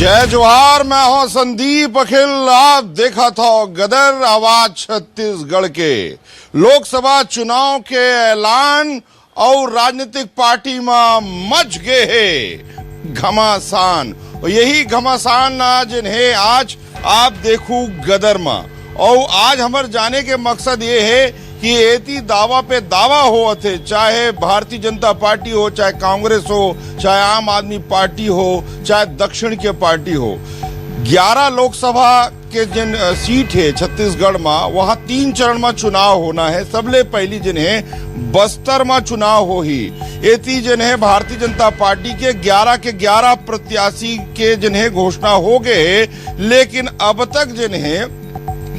जय जोहार। मैं हूं संदीप अखिल। आप देखा था गदर आवाज छत्तीसगढ़ के लोकसभा चुनाव के ऐलान और राजनीतिक पार्टी में मच गए है घमासान। और यही घमासान आज इन्हें आज आप देखू गदर में। और आज हमारे जाने के मकसद ये है कि एती दावा पे दावा हो थे, चाहे भारतीय जनता पार्टी हो, चाहे कांग्रेस हो, चाहे आम आदमी पार्टी हो, चाहे दक्षिण के पार्टी हो। 11 लोकसभा के जिन सीट है छत्तीसगढ़ में, वहां 3 चरण में चुनाव होना है। सबले पहली जिन्हें बस्तर में चुनाव हो ही एती जिन्हें भारतीय जनता पार्टी के 11 प्रत्याशी के जिन्हें घोषणा हो गए, लेकिन अब तक जिन्हें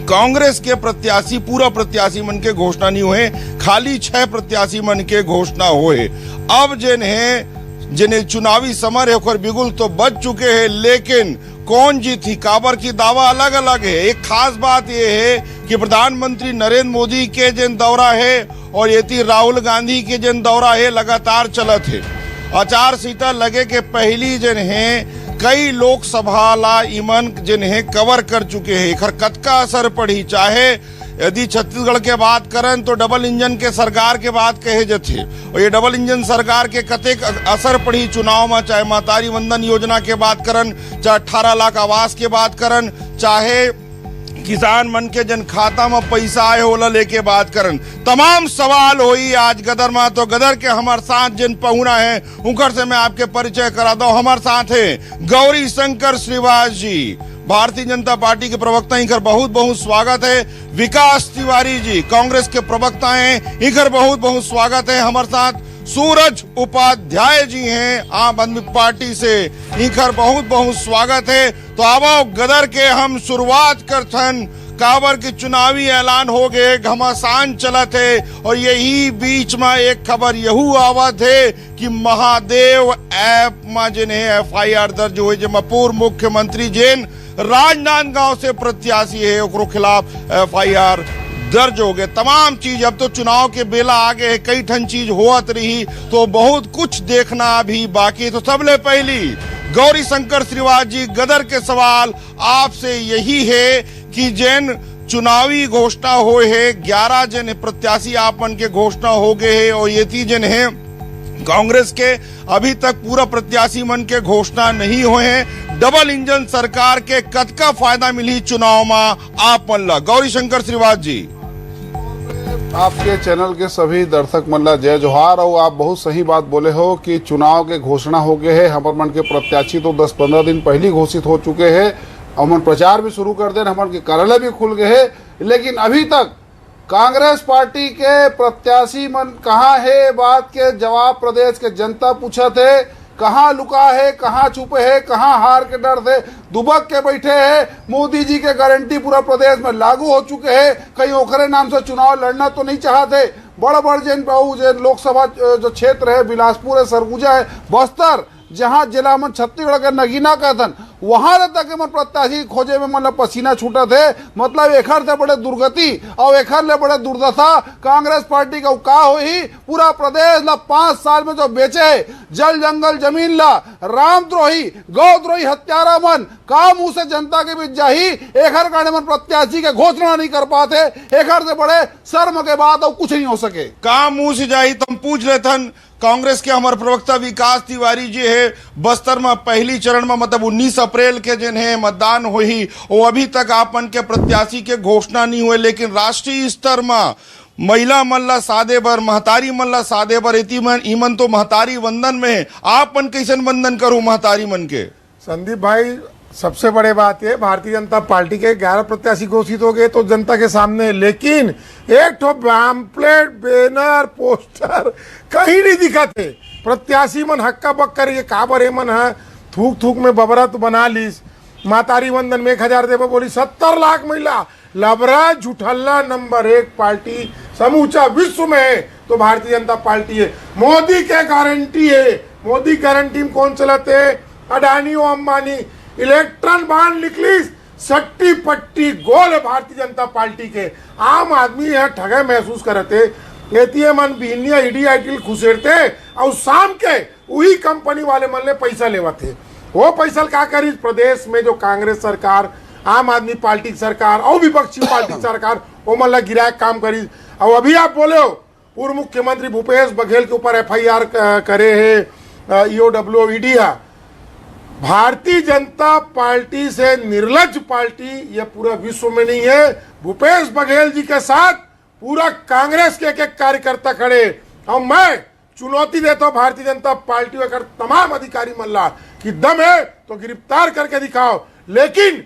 कांग्रेस के प्रत्याशी पूरा प्रत्याशी मन के घोषणा नहीं हुए, खाली 6 प्रत्याशी मन के घोषणा हुए। अब जिन्हें चुनावी समर है और बिगुल तो बच चुके हैं, लेकिन कौन जीती काबर की दावा अलग अलग है। एक खास बात यह है कि प्रधानमंत्री नरेंद्र मोदी के जिन दौरा है और ये राहुल गांधी के जिन दौरा है लगातार चलत है। आचार संहिता लगे के पहली जिन्हें कई लोकसभा ला इमन जिन्हें कवर कर चुके हैं। खर कतका असर पड़ी, चाहे यदि छत्तीसगढ़ के बात करें तो डबल इंजन के सरकार के बात कहे जाते, और ये डबल इंजन सरकार के कतेक असर पड़ी चुनाव में, चाहे महतारी वंदन योजना के बात करन, चाहे 18 लाख आवास के बात करन, चाहे किसान मन के जन खाता में पैसा आए होला लेके बात करन। तमाम सवाल होई आज गदर में। तो गदर के हमारे साथ जिन पहुना है उनकर से मैं आपके परिचय करा दूं। हमारे साथ है गौरी शंकर श्रीवास जी, भारतीय जनता पार्टी के प्रवक्ता, इनकर बहुत बहुत स्वागत है। विकास तिवारी जी कांग्रेस के प्रवक्ता हैं, इनकर बहुत बहुत स्वागत है। हमारे साथ सूरज उपाध्याय जी हैं आम आदमी पार्टी से, इनकर बहुत बहुत स्वागत है। तो आओ गदर के हम शुरुआत करथन। काबर के चुनावी ऐलान हो गए, घमासान चलत है, और यही बीच में एक खबर यहू आवत है कि महादेव ऐप में जिन्हें FIR दर्ज हुई, जिसमें पूर्व मुख्यमंत्री जिन राजनांदगांव से प्रत्याशी है उनके खिलाफ FIR दर्ज हो गए। तमाम चीज अब तो चुनाव के बेला आगे है, कई ठन चीज होत रही, तो बहुत कुछ देखना अभी बाकी। तो सबले पहली गौरी शंकर श्रीवास जी, गदर के सवाल आपसे यही है कि जिन चुनावी घोषणा हो है 11 जिन प्रत्याशी आपन के घोषणा हो गए है, और ये जिन है कांग्रेस के अभी तक पूरा प्रत्याशी मन के घोषणा नहीं हुए हैं। डबल इंजन सरकार के कतका फायदा मिली चुनाव में आप मन ला। गौरी शंकर श्रीवास जी, आपके चैनल के सभी दर्शक मन ला जय जोहार। और आप बहुत सही बात बोले हो कि चुनाव के घोषणा हो गए हैं। हमारे मन के प्रत्याशी तो 10-15 दिन पहले घोषित हो चुके हैं, हम प्रचार भी शुरू कर दें, हमारे कार्यालय भी खुल गए हैं, लेकिन अभी तक कांग्रेस पार्टी के प्रत्याशी मन कहाँ है, बात के जवाब प्रदेश के जनता पूछा थे। कहाँ लुका है, कहाँ छुपे है, कहाँ हार के डर से दुबक के बैठे हैं। मोदी जी के गारंटी पूरा प्रदेश में लागू हो चुके हैं। कहीं ओखरे नाम से चुनाव लड़ना तो नहीं चाहते। बड़ जिन लोकसभा जो क्षेत्र है, बिलासपुर है, सरगुजा है, बस्तर, जहां जिला में छत्तीसगढ़ के नगीना कहतन, वहां तक मन प्रत्याशी खोजे में मतलब पसीना छूटा थे। मतलब एखर से बड़े दुर्गति और एखर ले बड़े दुर्दशा कांग्रेस पार्टी का हुई। पूरा प्रदेश ला 5 साल में जो बेचे जल जंगल जमीन ला रामद्रोही गौद्रोही हत्यारा मन का मुंह से जनता के बीच जाही, एखर कारण मन प्रत्याशी के घोषणा नहीं कर पाते। एखर से बड़े शर्म के बाद और कुछ नहीं हो सके। का मुंह से जाही तुम पूछ लेथन। कांग्रेस के हमारे प्रवक्ता विकास तिवारी जी है, बस्तर में पहली चरण में मतलब 19 अप्रैल के जिन्हें मतदान हुई, वो अभी तक आपन के प्रत्याशी के घोषणा नहीं हुए, लेकिन राष्ट्रीय स्तर में महिला मल्ला सादे बर, महतारी मल्ला सादे बर, इमन तो महतारी वंदन में है। आपन कैसन वंदन करूं महतारी मन के? संदीप भाई, सबसे बड़े बात है भारतीय जनता पार्टी के 11 प्रत्याशी घोषित हो गए तो जनता के सामने, लेकिन एक ठो पैम्पलेट, बैनर, पोस्टर कहीं नहीं दिखा थे। प्रत्याशी मन हक्का बक्कर ये काबर है मन है थूक थूक में बबरा तो बना लीस। मातारी वंदन में 1000 देवे बोली, 70 लाख महिला लबरा झूठल्ला नंबर 1 पार्टी समूचा विश्व में है तो भारतीय जनता पार्टी है। मोदी के गारंटी है। मोदी गारंटी में कौन चलाते? अडानी और अंबानी। इलेक्ट्रॉन बांड निकली, सट्टी पट्टी गोल है भारतीय जनता पार्टी के। आम आदमी यह ठगे महसूस करते, एटीएम मन बिहनिया ईडी आईटी खुसेरते और शाम के वही कंपनी वाले मन ले पैसा लेवाते। वो पैसा का करी प्रदेश में जो कांग्रेस सरकार, आम आदमी पार्टी की सरकार और विपक्षी पार्टी की सरकार वो मतलब गिराए काम करी। और अभी आप बोले हो पूर्व मुख्यमंत्री भूपेश बघेल के ऊपर FIR करे है EOW ED. Bharatiya Janata party से निर्लज पार्टी ये पूरा विश्व में नहीं है। भूपेश बघेल जी के साथ पूरा कांग्रेस के एक कार्यकर्ता खड़े। और मैं चुनौती देता हूं भारतीय जनता पार्टी और तमाम अधिकारी मल्ला कि दम है तो गिरफ्तार करके दिखाओ, लेकिन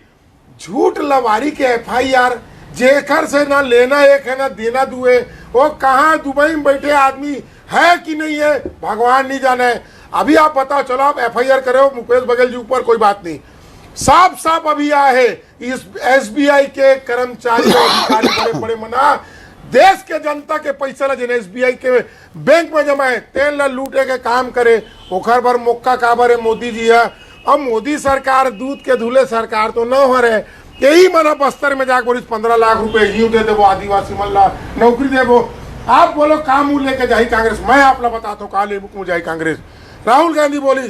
झूठ लवारी के FIR जेकर से ना लेना एक है ना देना दुए, वो कहाँ दुबई में बैठे आदमी है कि नहीं है भगवान नहीं जाने। अभी आप बताओ, चलो आप FIR करे हो मुकेश बघेल जी ऊपर, कोई बात नहीं, साफ साफ अभी आया है इस SBI के कर्मचारी और अधिकारी बड़े बड़े मना देश के जनता के पैसा ला जिन्हें SBI के बैंक में जमा है तेल ला लूटे के काम करे ओखर पर मौका काबर है मोदी जी है। अब मोदी सरकार दूध के धुले सरकार तो न हो रहे, यही मना बस्तर में जाकर बोली 15 लाख रुपए यूं दे देवो आदिवासी मल्ला नौकरी देवो। आप बोलो काम मुँह लेके जाई कांग्रेस, मैं आप ला बताता हूँ काले मुख में जाई कांग्रेस। राहुल गांधी बोली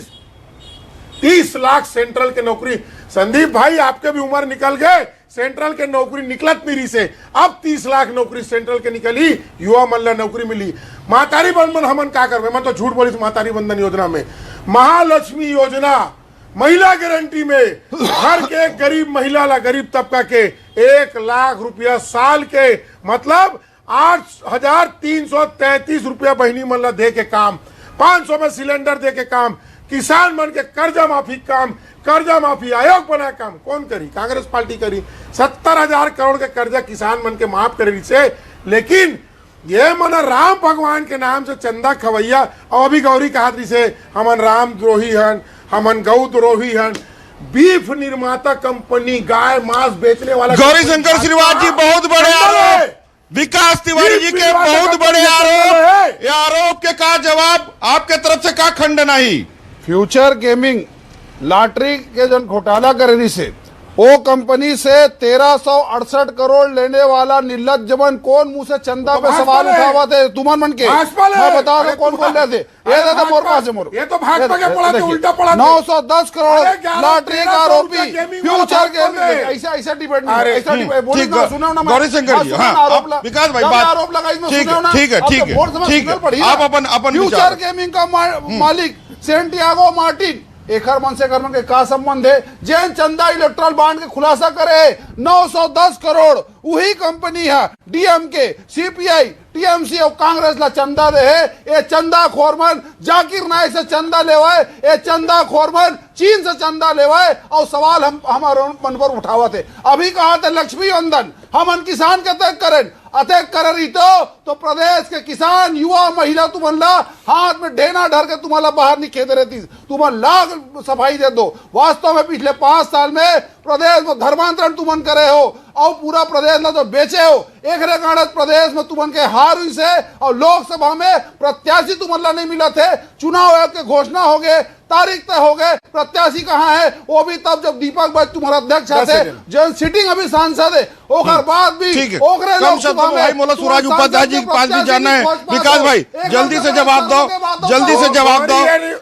30 लाख सेंट्रल के नौकरी। संदीप भाई आपके भी उम्र निकल गए, सेंट्रल के नौकरी निकलत मेरी से, अब 30 लाख नौकरी सेंट्रल के निकली, युवा मल्ला नौकरी मिली। मातारी बंधन हमन का करवे, मैं तो झूठ बोली मातारी बंधन योजना में, महालक्ष्मी योजना, महिला गारंटी में हर के गरीब महिला ला गरीब तबका के 1 लाख रुपया साल के, मतलब 8,333 रुपया बहनी मल्ला दे के काम, 500 में सिलेंडर दे के काम, किसान मन के कर्जा माफी काम, कर्जा माफी आयोग बना काम कौन करी? कांग्रेस पार्टी करी। 70,000 करोड़ के कर्जा किसान मन के माफ करे से, लेकिन ये मन राम भगवान के नाम से चंदा खवैया और अभी गौरी कहा से हमन राम द्रोही हन, हमन गौ द्रोही हन। बीफ निर्माता कंपनी गाय मांस बेचने वाला गौरी शंकर श्रीवास जी बहुत बड़े आरोप, विकास तिवारी जी के बहुत बड़े आरोप, ये आरोप के का जवाब आपके तरफ से का खंडन आई? फ्यूचर गेमिंग लॉटरी के जन घोटाला करे से वो कंपनी से 1368 करोड़ लेने वाला निर्लज जमन कौन मुंह से चंदा पे सवाल उठावा थे तुमन मन के? मैं बता दो कौन बोल रहे थे? ये तो मोर पास है मोर, ये तो भाजपा के पड़ा थे, उल्टा पड़ा। 910 करोड़ लॉटरी का आरोपी फ्यूचर गेमिंग। ऐसा ऐसा डिबेट नहीं, ऐसा डिबेट बोली ना, सुनो ना गौरी शंकर जी, हाँ विकास भाई बात आरोप लगा इसमें, सुनो ना, ठीक है ठीक है ठीक है, आप अपन फ्यूचर गेमिंग का मालिक सेंटियागो मार्टिन एकर मन से कर्म के का संबंध है? जैन चंदा इलेक्ट्रल बॉन्ड के खुलासा करे 910 करोड़ वही कंपनी है DMK, CPI, TMC और कांग्रेस ला चंदा दे है। ये चंदा खोरमन जाकिर नायक से चंदा लेवाए, ये चंदा खोरमन चीन से चंदा लेवाए और सवाल हम हमारे मन पर उठावा थे। अभी कहा था लक्ष्मी वंदन हमन किसान के तय करें अतः कर रही तो प्रदेश के किसान युवा महिला तुम्हारा हाथ में ढेना डर के तुम्हारा बाहर नहीं खेदे रहती, तुम्हारा लाख सफाई दे दो। वास्तव में पिछले 5 साल में प्रदेश में धर्मांतरण तुमन करे हो और पूरा प्रदेश ना तो बेचे हो। एक रेगाड़त प्रदेश में तुमन के हार हुई से और लोकसभा में प्रत्याशी तुम्हारा नहीं मिला थे। चुनाव आयोग के घोषणा हो गए, तारीख तय हो गए, प्रत्याशी कहाँ है वो भी तब जब दीपक भाई तुम्हारा अध्यक्ष थे, जो सिटिंग अभी सांसद है ओकर बाद भी ओकरे लोकसभा में मोला सूरज उपाध्याय जी पास भी जाना है। विकास भाई जल्दी से जवाब दो, जल्दी से जवाब दो।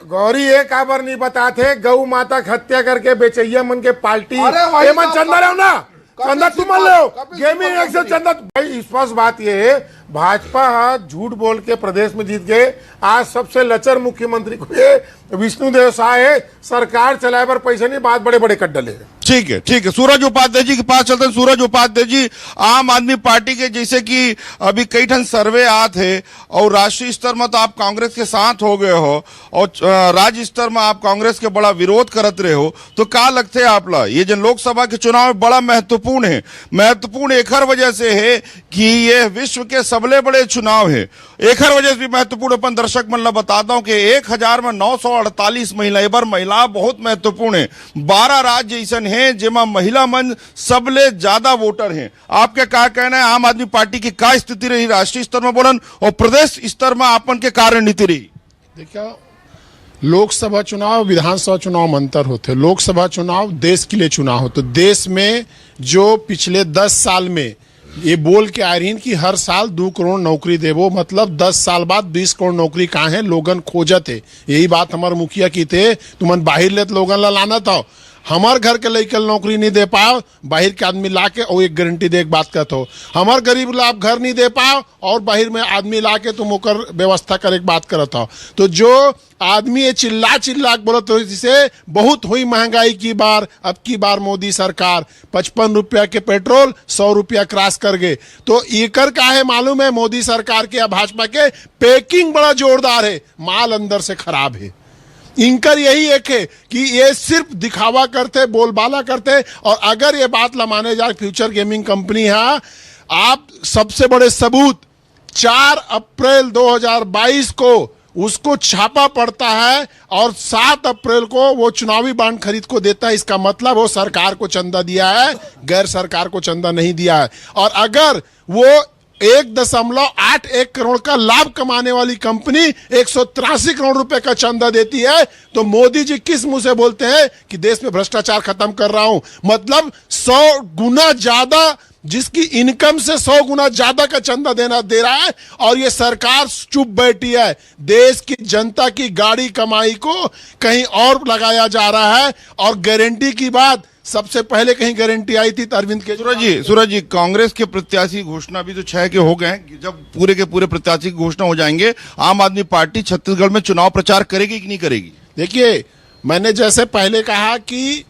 गौरी एक खबर नहीं बताते गौ माता हत्या करके बेचैया मन के पार्टी मन चंदा रहो ना, चंदा तुम लो गेमिंग एक्शन चंदा भाई। स्पष्ट बात ये है भाजपा झूठ बोल के प्रदेश में जीत गए। आज सबसे लचर मुख्यमंत्री को ये विष्णुदेव साय है, सरकार चलाए पर पैसे नहीं, बात बड़े बड़े कट डले। ठीक है सूरज उपाध्याय जी के पास चलते हैं। सूरज उपाध्याय जी, आम आदमी पार्टी के जैसे कि अभी कई ठन सर्वे आते हैं और राष्ट्रीय स्तर में तो आप कांग्रेस के साथ हो गए हो और राज्य स्तर में आप कांग्रेस के बड़ा विरोध करते रहे हो, तो क्या लगते है आप ला ये जन लोकसभा के चुनाव में बड़ा महत्वपूर्ण है? महत्वपूर्ण एक हर वजह से है कि ये विश्व के सबले बड़े चुनाव है। एक हर वजह से भी महत्वपूर्ण अपन दर्शक मन ला बताता हूं कि 1000 में 948 महिला, एक बार महिला बहुत महत्वपूर्ण है। 12 राज्य ऐसा है जिसमें महिला मन सबले ज्यादा वोटर हैं। आपके क्या कहना है? आम आदमी पार्टी की क्या स्थिति रही राष्ट्रीय स्तर में बोलन और प्रदेश स्तर में आपन के कारण नीति रही? देखिए, लोकसभा चुनाव विधानसभा चुनाव में अंतर होते। लोकसभा चुनाव देश के लिए चुनाव हो, तो देश में जो पिछले 10 साल में ये बोल के आ रही कि हर साल 2 करोड़ नौकरी देवो, मतलब 10 साल बाद 20 करोड़ नौकरी कहाँ है, लोगन खोजत है। यही बात हमारे मुखिया की थे, तुमन बाहर ले लोगन ला लाना था, हमार घर के लइकन नौकरी नहीं दे पाओ, बाहर के आदमी लाके और एक गारंटी दे एक बात कहते हो, हमार गरीब लाभ घर नहीं दे पाओ और बाहर में आदमी लाके तुम ओकर व्यवस्था करे एक बात करत हो। तो जो आदमी ये चिल्ला चिल्ला के बोलत हो, जिसे बहुत हुई महंगाई की बार, अब की बार मोदी सरकार 55 रुपया के पेट्रोल 100 रुपया क्रॉस कर गए। तो एकर का है मालूम है, मोदी सरकार के या भाजपा के पैकिंग बड़ा जोरदार है, माल अंदर से खराब है। इनकर यही एक है कि ये सिर्फ दिखावा करते, बोलबाला करते। और अगर ये बात ला माने जाए फ्यूचर गेमिंग कंपनी है, आप सबसे बड़े सबूत 4 अप्रैल 2022 को उसको छापा पड़ता है और 7 अप्रैल को वो चुनावी बांड खरीद को देता है। इसका मतलब वो सरकार को चंदा दिया है, गैर सरकार को चंदा नहीं दिया है। और अगर वो 1.81 करोड़ का लाभ कमाने वाली कंपनी 183 करोड़ रुपए का चंदा देती है, तो मोदी जी किस मुंह से बोलते हैं कि देश में भ्रष्टाचार खत्म कर रहा हूं? मतलब 100 गुना ज्यादा, जिसकी इनकम से 100 गुना ज्यादा का चंदा दे रहा है, और ये सरकार चुप बैठी है। देश की जनता की गाड़ी कमाई को कहीं और लगाया जा रहा है। और गारंटी की बात, सबसे पहले कहीं गारंटी आई थी अरविंद केजरीवाल। सूरज जी, कांग्रेस के प्रत्याशी घोषणा भी तो 6 के हो गए हैं। जब पूरे के पूरे प्रत्याशी की घोषणा हो जाएंगे, आम आदमी पार्टी छत्तीसगढ़ में चुनाव प्रचार करेगी कि नहीं करेगी? देखिए, मैंने जैसे पहले कहा कि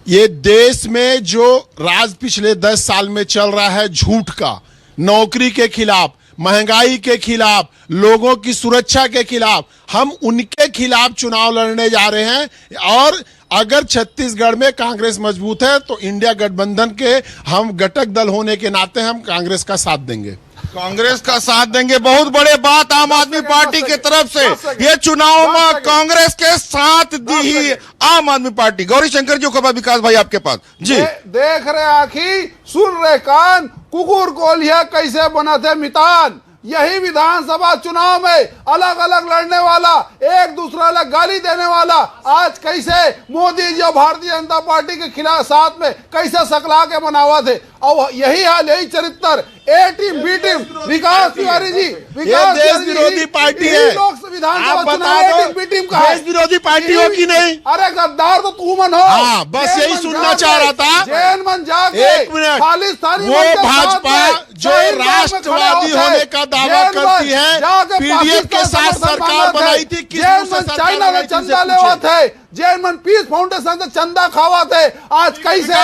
ये देश में जो राज पिछले 10 साल में चल रहा है, झूठ का, नौकरी के खिलाफ, महंगाई के खिलाफ, लोगों की सुरक्षा के खिलाफ, हम उनके खिलाफ चुनाव लड़ने जा रहे हैं। और अगर छत्तीसगढ़ में कांग्रेस मजबूत है तो इंडिया गठबंधन के हम घटक दल होने के नाते हम कांग्रेस का साथ देंगे। कांग्रेस का साथ देंगे, बहुत बड़े बात आम आदमी पार्टी की तरफ से। ये चुनाव में कांग्रेस के साथ दी ही आम आदमी पार्टी। गौरी शंकर जी को विकास भाई आपके पास जी। देख रहे आखी, सुन रहे कान, कुकुर कोलिया कैसे बना थे मितान। यही विधानसभा चुनाव में अलग अलग लड़ने वाला, एक दूसरा अलग गाली देने वाला, आज कैसे मोदी जी और भारतीय जनता पार्टी के खिलाफ साथ में कैसे सकला के बनावा थे। और यही हाल, यही चरित्र, ए टीम बी टीम, विकास तिवारी जी, विकास देश विरोधी पार्टी है। विधानसभा चुनाव बी टीम का देश विरोधी पार्टी हो कि नहीं? अरे गद्दार तो तू मन हो। हाँ, बस यही सुनना चाह रहा था। जैन मन जाके, एक मिनट, खालिस्तानी वो भाजपा जो राष्ट्रवादी होने का दावा करती है, पीडीएफ के साथ सरकार बनाई थी, किस मुंह से सरकार चाइना में चंदा लेवा थे, जैन मन पीस फाउंडेशन से चंदा खावा थे। आज कैसे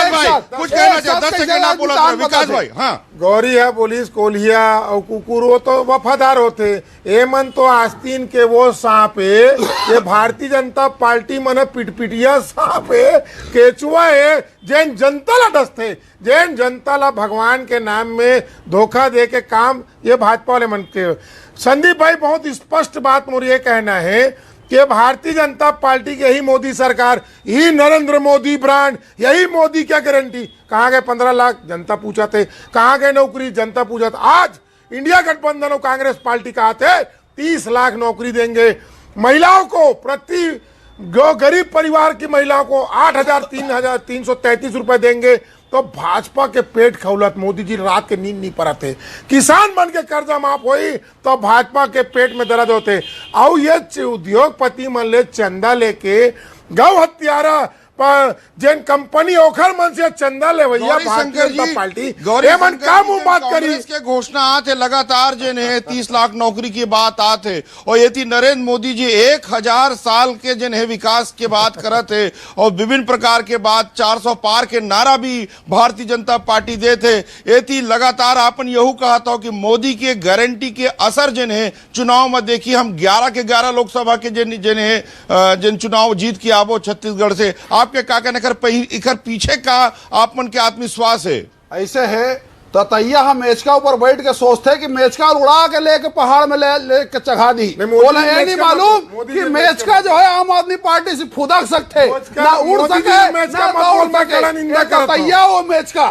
कुछ कहना चाहते? 10 सेकंड आप बोला विकास भाई। हाँ, गौरी है, पुलिस कोलिया और कुकुर, वो तो वफादार होते। ए मन तो आस्तीन के वो सांप है, ये भारतीय जनता पार्टी मन पिटपिटिया सांप है, केचुआ है, जैन जनता ला डसते, जैन जनता ला भगवान के नाम में धोखा दे के काम ये भाजपा वाले मन के। संदीप भाई, बहुत स्पष्ट बात मुझे ये कहना है कि भारतीय जनता पार्टी की यही मोदी सरकार, यही नरेंद्र मोदी ब्रांड, यही मोदी क्या गारंटी। कहाँ गए 15 लाख? जनता पूछा थे। कहाँ गए नौकरी? जनता पूछा था। आज इंडिया गठबंधन और कांग्रेस पार्टी का हाथ है, 30 लाख नौकरी देंगे महिलाओं को। प्रति जो गरीब परिवार की महिलाओं को 8,333 रुपए देंगे। तो भाजपा के पेट खौलत, मोदी जी रात के नींद नहीं पड़ा थे। किसान बन के कर्जा माफ हुई तो भाजपा के पेट में दर्द होते। और ये उद्योगपति मन ले चंदा लेके गौ हत्यारा जैन कंपनी ओखर मन से चंदा ले भैया भारतीय जनता पार्टी मन का मुंह बात करी। इसके घोषणा आते लगातार जिन है 30 लाख नौकरी की बात आते, और ये थी नरेंद्र मोदी जी 1000 साल के जिन है विकास के बात करत है, और विभिन्न प्रकार के बात 400 पार के नारा भी भारतीय जनता पार्टी दे थे। ये थी लगातार आपन यहू कहा था कि मोदी के गारंटी के असर जिन है चुनाव में देखिए। हम 11 के 11 लोकसभा के जिन चुनाव जीत के आवो छत्तीसगढ़ से, आपके का इकर पीछे का आप मन के आत्मविश्वास है? ऐसे है ततैया हम मेचका ऊपर बैठ के सोचते कि मेचका उड़ा के लेके पहाड़ में ले के चढ़ा दी। बोला ये नहीं मालूम कि मेचका जो है आम आदमी पार्टी से फुदक सकते, ना उड़ सके ना दौड़ सके। ततैया वो मेचका,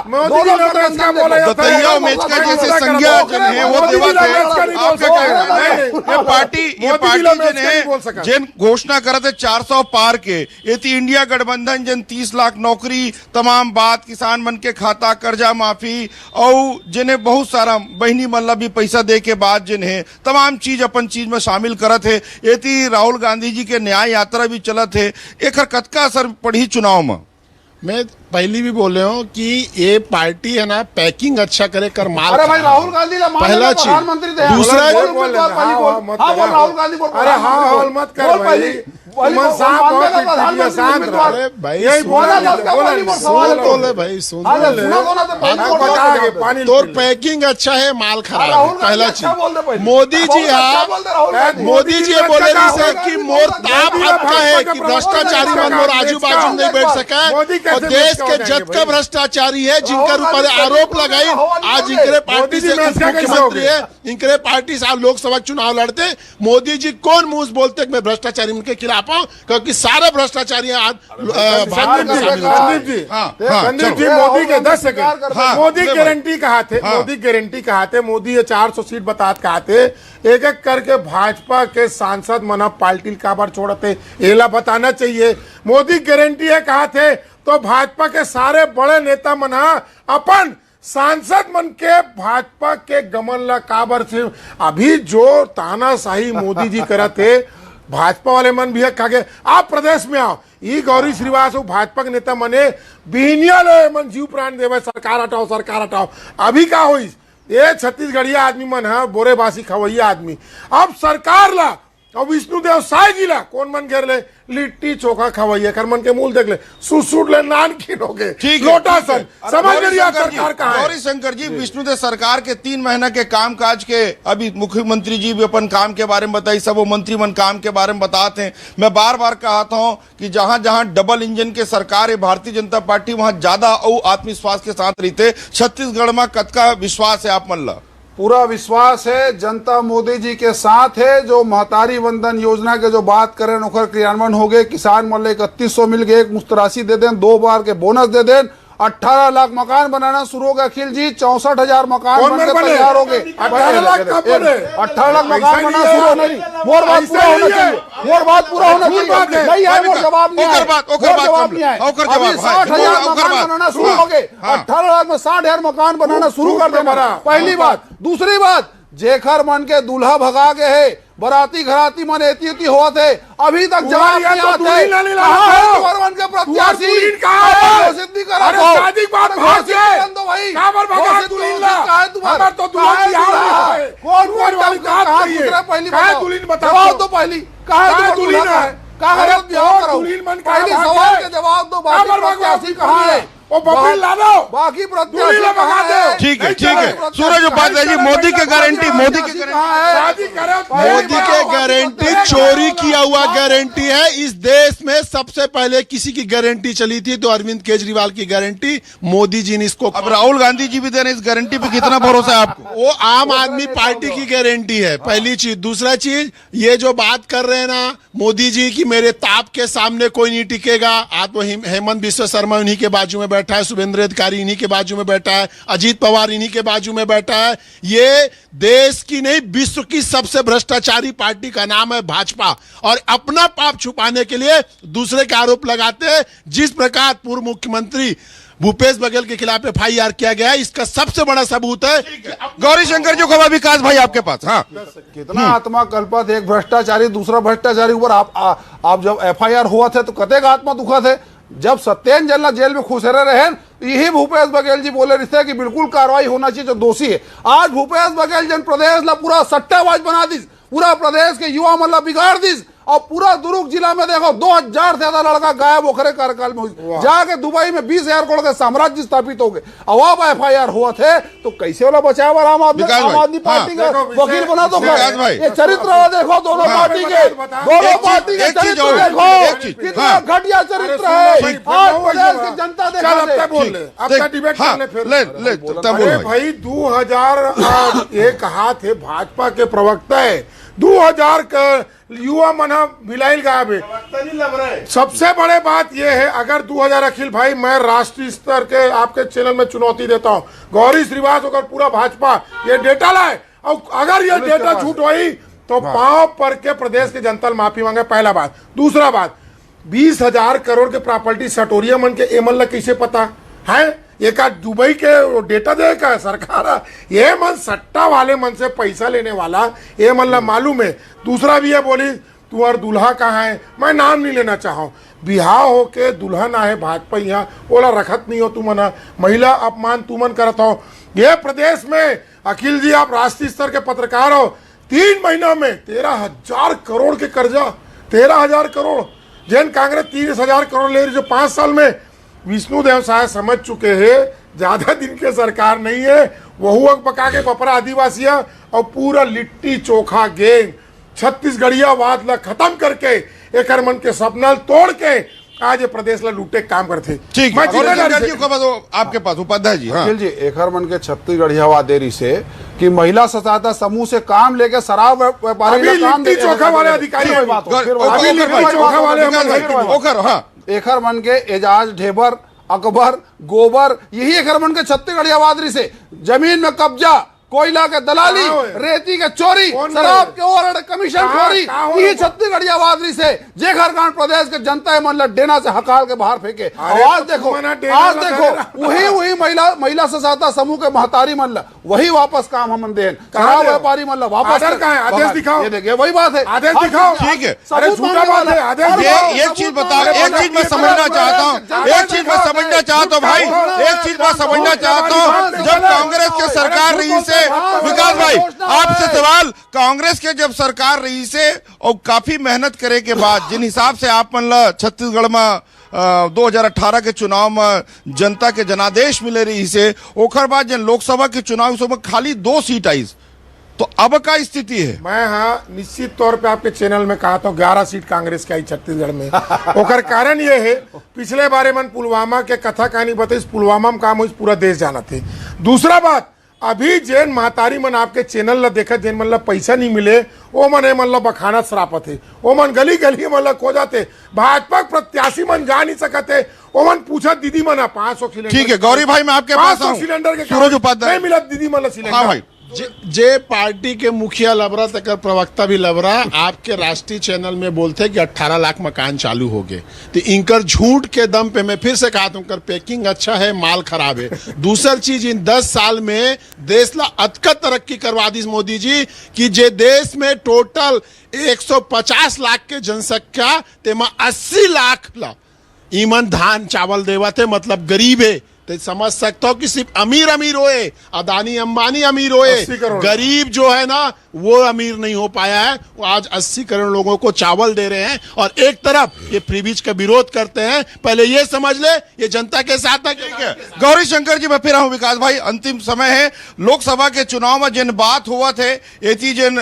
ततैया वो मेचका जैसे संज्ञा जन है वो देवत है। ये पार्टी जन है जिन घोषणा करे थे 400 पार के, ये थी इंडिया गठबंधन जिन 30 लाख नौकरी, तमाम बात किसान मन के खाता, कर्जा माफी, और और जिन्हें बहुत सारा बहनी मल्ला भी पैसा दे के बाद जिन्हें तमाम चीज अपन चीज में शामिल करत है। एती राहुल गांधी जी के न्याय यात्रा भी चलत है। एक कतका असर पड़ी चुनाव में? मैं पहली भी बोले हूँ कि ये पार्टी है ना पैकिंग अच्छा करे कर माल अरे भाई राहुल गांधी पहला चीज। प्रधानमंत्री थे। दूसरा राहुल गांधी बोल। अरे हाँ मत कर भाई, तुम शांत हो, पिटिया शांत रहो। अरे भाई यही बोला था उसका बोला नहीं, बोला सवाल सुन तो ले भाई, सुन हाँ, तो ले। सुना तो ना तो पहले हाँ, बोल बता रहा आगे, था। पानी तोर पैकिंग अच्छा है, माल खराब राहुल है, गांधी पहला अच्छा बोल दे चीज। पहले। मोदी जी अच्छा बोल दे राहुल गांधी। मोदी जी ये बोले नहीं से कि मोर ताप आपका है कि भ्रष्टाचारी मन मोर आजू बाजू नहीं बैठ सका है। मोदी कैसे और देश के बैठ जत के का भ्रष्टाचारी है जिनके ऊपर आरोप लगाई, आज इनके पार्टी से मुख्यमंत्री है, इनके पार्टी से आप लोकसभा चुनाव लड़ते। मोदी जी कौन मुंह से बोलते कि मैं भ्रष्टाचारी उनके खिलाफ हूँ, क्योंकि सारे भ्रष्टाचारी आज भाजपा में शामिल हो संदीप जी, संदीप जी, मोदी के 10 सेकंड। मोदी गारंटी कहा थे, मोदी गारंटी कहा थे, मोदी ये 400 सीट बता कहा थे। एक एक करके भाजपा के सांसद मना पार्टी काबर छोड़ते, एला बताना चाहिए। मोदी गारंटी है कहा थे तो भाजपा के सारे बड़े नेता मना अपन सांसद मन के भाजपा के गमन ला काबर से अभी जो तानाशाही मोदी जी करते, भाजपा वाले मन भी कहा आप प्रदेश में आओ। ई गौरी श्रीवास्तव भाजपा के नेता मने बिहनिया ले मन जीव प्राण देवे, सरकार हटाओ सरकार हटाओ। अभी का हुई ये छत्तीसगढ़िया आदमी मन है, बोरेबासी खवैया आदमी। अब सरकार ला और विष्णुदेव साय जी ला कौन मन घेर ले, लिट्टी चोखा खवैया कर मन के मूल देख ले, सुसूट ले नान खिनोगे, लोटा सन समझ में नहीं आता सरकार कहाँ है। गौरी शंकर जी, विष्णुदेव सरकार के 3 महीना के कामकाज के अभी मुख्यमंत्री जी भी अपन काम के बारे में बताई, सब वो मंत्री मन काम के बारे में बताते हैं। मैं बार बार कहता हूं कि जहां जहां डबल इंजन के सरकार है भारतीय जनता पार्टी, वहां ज्यादा और आत्मविश्वास के साथ रहते। छत्तीसगढ़ में कतका विश्वास है आप मल्ला? पूरा विश्वास है, जनता मोदी जी के साथ है। जो महतारी वंदन योजना के जो बात करें ओकर क्रियान्वयन हो गए, किसान मन 3100 मिल गए, एक मुश्त राशि दे दें, 2 बार के बोनस दे दें, 18 लाख मकान बनाना शुरू हो गया। अखिल जी 64,000 मकान बनकर तैयार हो गए। 18 लाख कब बने? 18 लाख मकान बनना शुरू होना नहीं, मोर बात पूरा होना चाहिए, मोर बात पूरा होना चाहिए। नहीं है मोर जवाब नहीं है, जवाब नहीं है। अभी 60,000 मकान बनाना शुरू हो गए, 18 लाख में 60,000 मकान बनाना शुरू कर देना, पहली बात। दूसरी बात, जेखर मन के दूल्हा भगा के है, बराती घराती मन एती हुआ थे, अभी तक जवाब नहीं आते। मन के प्रत्याशी घोषित नहीं करा दो, शादी बात भाग गए दो भाई, काबर भगा दुल्हन ला, हमार तो दुल्हन की हाल है। कौन कहा दूसरा पहली जवाब दो, पहली कहा दुल्हन है, कहा पहली सवाल के जवाब दो, बाकी प्रत्याशी कहाँ है वो बबली ला दो, बाकी प्रत्याशी भगा दो। ठीक है, ठीक है। सूरज उपाध्याय जी, मोदी के गारंटी, मोदी की शादी करो, मोदी के गारंटी चोरी किया हुआ गारंटी है। इस देश में सबसे पहले किसी की गारंटी चली थी तो अरविंद केजरीवाल की गारंटी, मोदी जी ने इसको। अब राहुल गांधी जी भी दे रहे हैं, इस गारंटी पे कितना भरोसा है आपको? वो आम आदमी पार्टी की गारंटी है, पहली चीज। दूसरा चीज, ये जो बात कर रहे हैं ना मोदी जी की मेरे ताप के सामने कोई नहीं टिकेगा, आप तो हेमंत बिस्वा शर्मा उन्हीं के बाजू में बैठा है, शुभेंद्र अधिकारी इन्हीं के बाजू में बैठा है, अजीत पवार इन्हीं के बाजू में बैठा है। ये देश की नहीं विश्व की सबसे भ्रष्टाचारी पार्टी का नाम है भाजपा, और अपना पाप छुपाने के लिए दूसरे के आरोप लगाते हैं। जिस प्रकार पूर्व मुख्यमंत्री भूपेश बघेल के खिलाफ FIR किया गया है, इसका सबसे बड़ा सबूत है। गौरी शंकर जी, खबर विकास भाई आपके पास। हाँ, कितना आत्मा कल्पत, एक भ्रष्टाचारी दूसरा भ्रष्टाचारी ऊपर आप जब FIR हुआ थे तो कतेक आत्मा दुखा थे। जब सत्येंद्र जैन जेल में खुशरे रहे, यही भूपेश बघेल जी बोले रहे कि बिल्कुल कार्रवाई होना चाहिए जो दोषी है। आज भूपेश बघेल जन प्रदेश ला पूरा सट्टेबाज बना दी, पूरा प्रदेश के युवा मतलब बिगाड़ दी, और पूरा दुर्ग जिला में देखो 2000 से ज्यादा लड़का गायब होकर कार्यकाल में जाके दुबई में 20,000 करोड़ का साम्राज्य स्थापित हो गए। अब FIR हुआ थे तो कैसे वाला बचाया वाला आम आदमी पार्टी का वकील बना दो। ये चरित्र देखो दोनों पार्टी के चरित्र देखो, कितना घटिया चरित्र है। आज प्रदेश की जनता देखो भाई 2001 हाथ है भाजपा के प्रवक्ता है, 2000 का युवा मना मिलाइल गायब है। सबसे बड़े बात यह है, अगर 2000 अखिल भाई, मैं राष्ट्रीय स्तर के आपके चैनल में चुनौती देता हूं, गौरी श्रीवास्तव अगर पूरा भाजपा ये डेटा लाए, और अगर ये डेटा झूठ हुई तो पांव पर के प्रदेश की जनता माफी मांगे, पहला बात। दूसरा बात, 20,000 करोड़ के प्रॉपर्टी सटोरिया मन के एमल ला कैसे पता है? एक आध दुबई के डेटा देगा सरकार, ये मन सट्टा वाले मन से पैसा लेने वाला, ये मतलब मालूम है। दूसरा भी है, बोली तुम्हार दूल्हा कहाँ है, मैं नाम नहीं लेना चाहूँ, बिहार हो के दुल्हन आहे भाजपा यहाँ बोला रखत नहीं हो तुमन, महिला अपमान तुमन करत हो। ये प्रदेश में अखिल जी आप राष्ट्रीय स्तर के पत्रकार हो, 3 महीना में 13,000 करोड़ के कर्जा, 13,000 करोड़, जैन कांग्रेस 30,000 करोड़ ले रही जो 5 साल में। विष्णुदेव साहब समझ चुके हैं ज्यादा दिन के सरकार नहीं है, वहू अंक पका के पपरा आदिवासिया और पूरा लिट्टी चोखा गेम छत्तीसगढ़िया वाद ला खत्म करके एक मन के सपना तोड़ के आज ये प्रदेश ला लूटे काम करते। ठीक है, आपके पास उपाध्याय जी। हाँ। अखिल जी, एकर मन के छत्तीसगढ़िया वादेरी से कि महिला सहायता समूह से काम लेके शराब व्यापारी का काम लिट्टी चोखा वाले अधिकारी एकर मन के एजाज ढेबर अकबर गोबर, यही एकर मन के छत्तीसगढ़िया वादरी से जमीन में कब्जा, कोयला के दलाली, रेती के चोरी, शराब के ओवर कमीशन खोरी, यही छत्तीसगढ़िया वादरी से जे झारखंड प्रदेश के जनता मन डेना से हकाल के बाहर फेंके। आज देखो वही महिला सहायता समूह के महतारी मन ला वही वापस काम हम देन, शराब व्यापारी मन ला वापस आदेश दिखाओ। ये देखिए वही बात है, आदेश दिखाओ। ठीक है, अरे झूठा बात है, आदेश ये एक चीज बताओ, एक चीज मैं समझना चाहता हूँ, एक चीज मैं समझना चाहता हूँ भाई, एक चीज मैं समझना चाहता हूँ। जब कांग्रेस के सरकार रही से, विकास भाई आपसे सवाल, कांग्रेस के जब सरकार रही से और काफी मेहनत करे के बाद जिन हिसाब से आप मन ला छत्तीसगढ़ में 2018 के चुनाव में जनता के जनादेश मिले रही से, ओकर बाद जन लोकसभा के चुनाव में खाली 2 सीट आई, तो अब का स्थिति है? मैं हाँ निश्चित तौर पे आपके चैनल में कहा था 11 सीट कांग्रेस की आई छत्तीसगढ़ में। ओकर कारण ये है, पिछले बारे मन पुलवामा के कथा कहानी बताई, पुलवामा में काम हुई पूरा देश जाना थे। दूसरा बात, अभी जैन महतारी मन आपके चैनल ला देखा, जैन मन ला पैसा नहीं मिले वो मन ए मन ला बखाना शरापत है, वो मन गली गली मन ला खो जाते, भाजपा प्रत्याशी मन जा नहीं सकते, वो मन पूछा दीदी मना 500 सिलेंडर। ठीक है गौरी भाई, मैं आपके पास आऊं। सिलेंडर के सूरज उपाध्याय नहीं मिला दीदी मन ला सिलेंडर। हाँ भाई, जे पार्टी के मुखिया लबरा तक प्रवक्ता भी लबरा आपके राष्ट्रीय चैनल में बोलते कि 18 लाख मकान चालू हो गए, तो इनकर झूठ के दम पे मैं फिर से कहा था पैकिंग अच्छा है, माल खराब है। दूसरा चीज, इन 10 साल में देश ला अतका तरक्की करवा दी मोदी जी कि जे देश में टोटल 150 लाख के जनसंख्या तेमा 80 लाख ला ईमन धान चावल देवा थे, मतलब गरीब है। तो समझ सकता हो कि सिर्फ अमीर अमीर होए, अदानी अंबानी अमीर होए, गरीब जो है ना वो अमीर नहीं हो पाया है। वो आज 80 करोड़ लोगों को चावल दे रहे हैं और एक तरफ ये फ्री बीज का विरोध करते हैं। पहले ये समझ ले ये जनता के साथ है। गौरी शंकर जी मैं फिर आऊं। विकास भाई, अंतिम समय है, लोकसभा के चुनाव में जिन बात हुआ थे एती जिन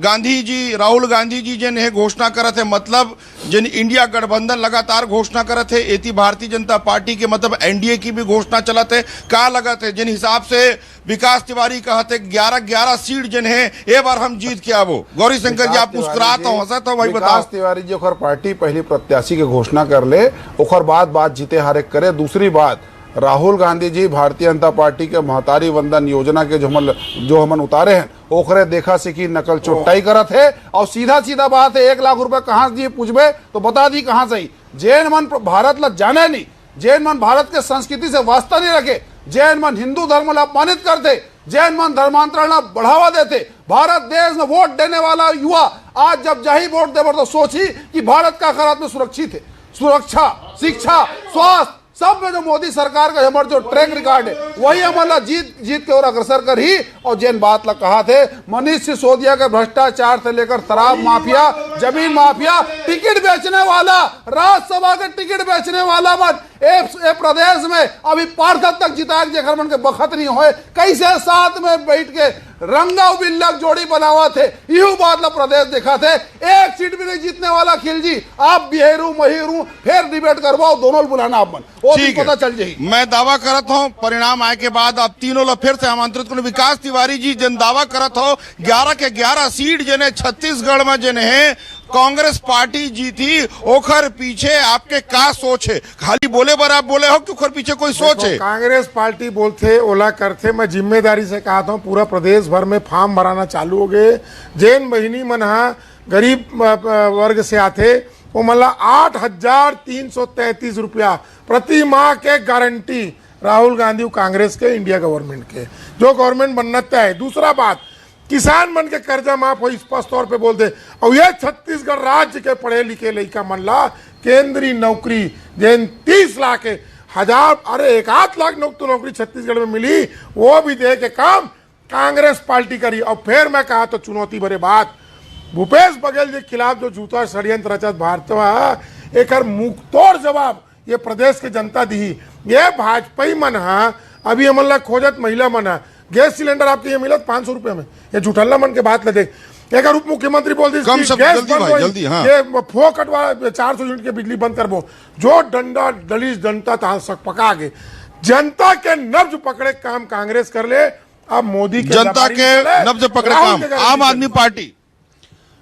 गांधी जी, राहुल गांधी जी जिन है घोषणा करत है, मतलब जिन इंडिया गठबंधन लगातार घोषणा करत है, एती भारतीय जनता पार्टी के मतलब एनडीए की भी घोषणा चलत है, का लगत है जिन हिसाब से विकास तिवारी कहते 11 सीट जिन है ए बार हम जीत के आवो। गौरी शंकर जी आप मुस्कुरात हो, हंसत हो, भाई बताओ। विकास तिवारी जी ओकर पार्टी पहली प्रत्याशी के घोषणा कर ले, ओकर बात जीते हारे करे। दूसरी बात, राहुल गांधी जी भारतीय जनता पार्टी के महतारी वंदन योजना के जो हमन उतारे हैं ओखरे देखा से कि नकल चोटाई करत है। और सीधा बात है, 1 लाख रुपए कहाँ दिए पूछबे तो बता दी कहाँ से। जैन मन भारत ला जाने नहीं, जैन मन भारत के संस्कृति से वास्ता नहीं रखे, जैन मन हिंदू धर्म ला अपमानित करते, जैन मन धर्मांतरण बढ़ावा देते। भारत देश में वोट देने वाला युवा आज जब जाही वोट देवर तो सोची कि भारत का खराब में सुरक्षित है। सुरक्षा, शिक्षा, स्वास्थ्य सब में जो मोदी सरकार का हमारा जो ट्रैक रिकॉर्ड है वही हमारा जीत के और अग्रसर कर ही। और जिन बात ला कहा थे मनीष सिसोदिया के भ्रष्टाचार से लेकर शराब माफिया, जमीन माफिया, टिकट बेचने वाला, राज्यसभा के टिकट बेचने वाला मन ए प्रदेश में अभी पार्षद तक जिता जेकर मन के बखत नहीं होए, कैसे साथ में बैठ के रंगा बिल्लक जोड़ी बनावा थे। यू बात ला प्रदेश देखा थे, 1 सीट भी नहीं जीतने वाला। खिल जी आप बिहेरू महिरू फिर डिबेट करवाओ, दोनों बुलाना आप मन वो भी पता चल जाएगी। मैं दावा करत हूँ परिणाम आए के बाद आप तीनों लोग फिर से आमंत्रित करूँ। विकास तिवारी जी जन दावा करत हो 11 के 11 सीट जने छत्तीसगढ़ में जने है कांग्रेस पार्टी जीती, ओखर पीछे आपके का सोच है? खाली बोले बर आप बोले हो कि ओखर पीछे कोई सोच है? कांग्रेस पार्टी बोलते ओला करते, मैं जिम्मेदारी से कहा था पूरा प्रदेश भर में फॉर्म भराना चालू हो गए। जैन बहिनी मन गरीब वर्ग से आते वो मतलब 8,333 रुपया प्रति माह के गारंटी राहुल गांधी कांग्रेस के, इंडिया गवर्नमेंट के, जो गवर्नमेंट बनना तय। दूसरा बात, किसान मन के कर्जा माफ हो स्पष्ट तौर पे बोल दे। और ये छत्तीसगढ़ राज्य के पढ़े लिखे लड़का मन ला केंद्रीय नौकरी जिन 30 लाख हजार, अरे 1 लाख नौकरी छत्तीसगढ़ में मिली, वो भी दे के काम कांग्रेस पार्टी करी। और फिर मैं कहा तो चुनौती भरे बात, भूपेश बघेल के खिलाफ जो झूठा षड्यंत्र रचत भाजपा, एक मुंहतोड़ जवाब ये प्रदेश के जनता दी। ये भाजपाई मन है, अभी हमन ला खोजत महिला मन है, गैस सिलेंडर आपके ये मिलत 500 रुपये में, ये झूठल्ला मन के बात ले देख। एक उप मुख्यमंत्री बोल दी कम शब्द, गैस जल्दी बंद भाई, होई, जल्दी, हाँ। ये फोकट वाला 400 यूनिट के बिजली बंद करबो, जो डंडा दलित जनता ताल सक पका के जनता के नब्ज पकड़े काम कांग्रेस कर ले। अब मोदी के जनता के नब्ज पकड़े काम आम आदमी पार्टी।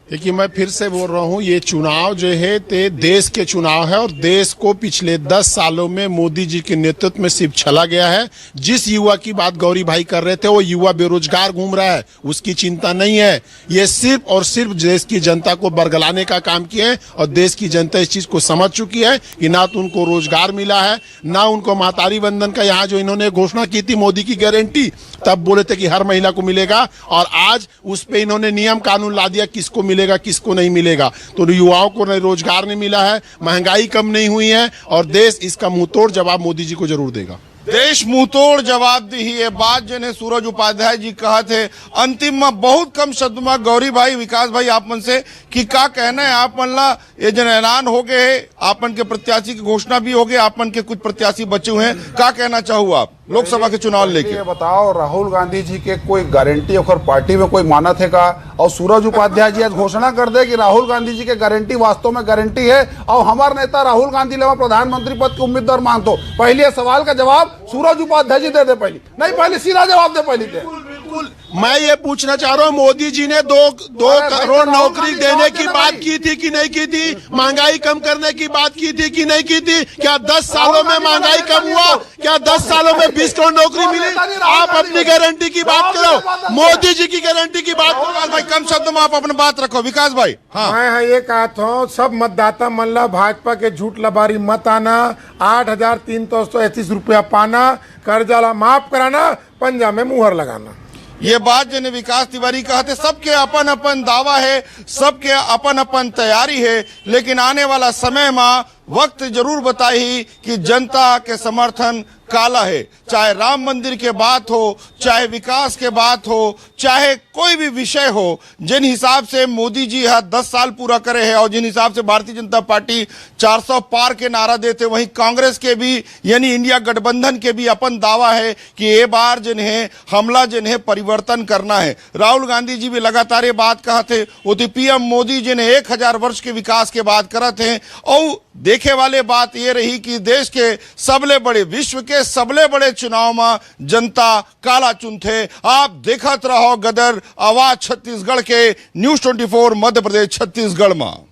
देखिए, मैं फिर से बोल रहा हूं, ये चुनाव जो है ते देश के चुनाव है, और देश को पिछले 10 सालों में मोदी जी के नेतृत्व में सिर्फ चला गया है। जिस युवा की बात गौरी भाई कर रहे थे, वो युवा बेरोजगार घूम रहा है, उसकी चिंता नहीं है। ये सिर्फ और सिर्फ देश की जनता को बरगलाने का काम किया है, और देश की जनता इस चीज को समझ चुकी है कि ना तो उनको रोजगार मिला है, ना उनको महतारी वंदन का यहाँ जो इन्होंने घोषणा की थी मोदी की गारंटी, तब बोले थे कि हर महिला को मिलेगा, और आज उस पे इन्होंने नियम कानून ला दिया किसको मिलेगा किसको नहीं मिलेगा। तो युवाओं को रोजगार नहीं मिला है, महंगाई कम नहीं हुई है, और देश इसका मुंहतोड़ जवाब मोदी जी को जरूर देगा। देश मुंहतोड़ जवाब दी ही ये बात जिन्हें सूरज उपाध्याय जी कहा थे। अंतिम में बहुत कम शब्द में गौरी भाई, विकास भाई, आप मन से कि क्या कहना है? आप मन ला ये जन ऐलान हो गए है, आप मन के प्रत्याशी की घोषणा भी हो गई, आप मन के कुछ प्रत्याशी बचे हुए हैं, क्या कहना चाहूँ आप लोकसभा के चुनाव लेके? ये बताओ, राहुल गांधी जी के कोई गारंटी और पार्टी में कोई मानत है का? और सूरज उपाध्याय जी आज घोषणा कर दे कि राहुल गांधी जी के गारंटी वास्तव में गारंटी है, और हमारे नेता राहुल गांधी ले प्रधानमंत्री पद के उम्मीदवार मानते हो। पहले ये सवाल का जवाब सूरज उपाध्याय जी दे पहले, नहीं पहले सीधा जवाब दे पहले। बिल्कुल, मैं ये पूछना चाह रहा हूँ, मोदी जी ने 2 करोड़ नौकरी देने की बात की थी कि नहीं की थी? महंगाई कम करने की बात की थी कि नहीं की थी? क्या 10 सालों में महंगाई कम हुआ? क्या 10 सालों में 20 करोड़ नौकरी मिली? आप अपनी गारंटी की बात करो, मोदी जी की गारंटी की बात करो। भाई कम शब्द में आप अपनी बात रखो। विकास भाई, हाँ, मैं ये कहा था, सब मतदाता मन ला भाजपा के झूठ लबारी मत आना, 8,331 रुपया पाना, कर्जा ला माफ कराना, पंजा में मुहर लगाना। ये बात जिन्हें विकास तिवारी कहते, सबके अपन अपन दावा है, सबके अपन अपन तैयारी है, लेकिन आने वाला समय में वक्त जरूर बताई कि जनता के समर्थन काला है। चाहे राम मंदिर के बात हो, चाहे विकास के बात हो, चाहे कोई भी विषय हो, जिन हिसाब से मोदी जी 10 साल पूरा करे हैं, और जिन हिसाब से भारतीय जनता पार्टी 400 पार के नारा देते, वहीं कांग्रेस के भी यानी इंडिया गठबंधन के भी अपन दावा है कि ये बार जिन्हें हमला जिन्हें परिवर्तन करना है। राहुल गांधी जी भी लगातार ये बात कहते, वो तो पीएम मोदी जिन्हें 1000 वर्ष के विकास के बात करते हैं। और देखे वाले बात ये रही कि देश के सबले बड़े, विश्व के सबले बड़े चुनाव में जनता काला चुनथे। आप देखत रहो गदर, आवाज छत्तीसगढ़ के, न्यूज़ 24 मध्य प्रदेश छत्तीसगढ़ में।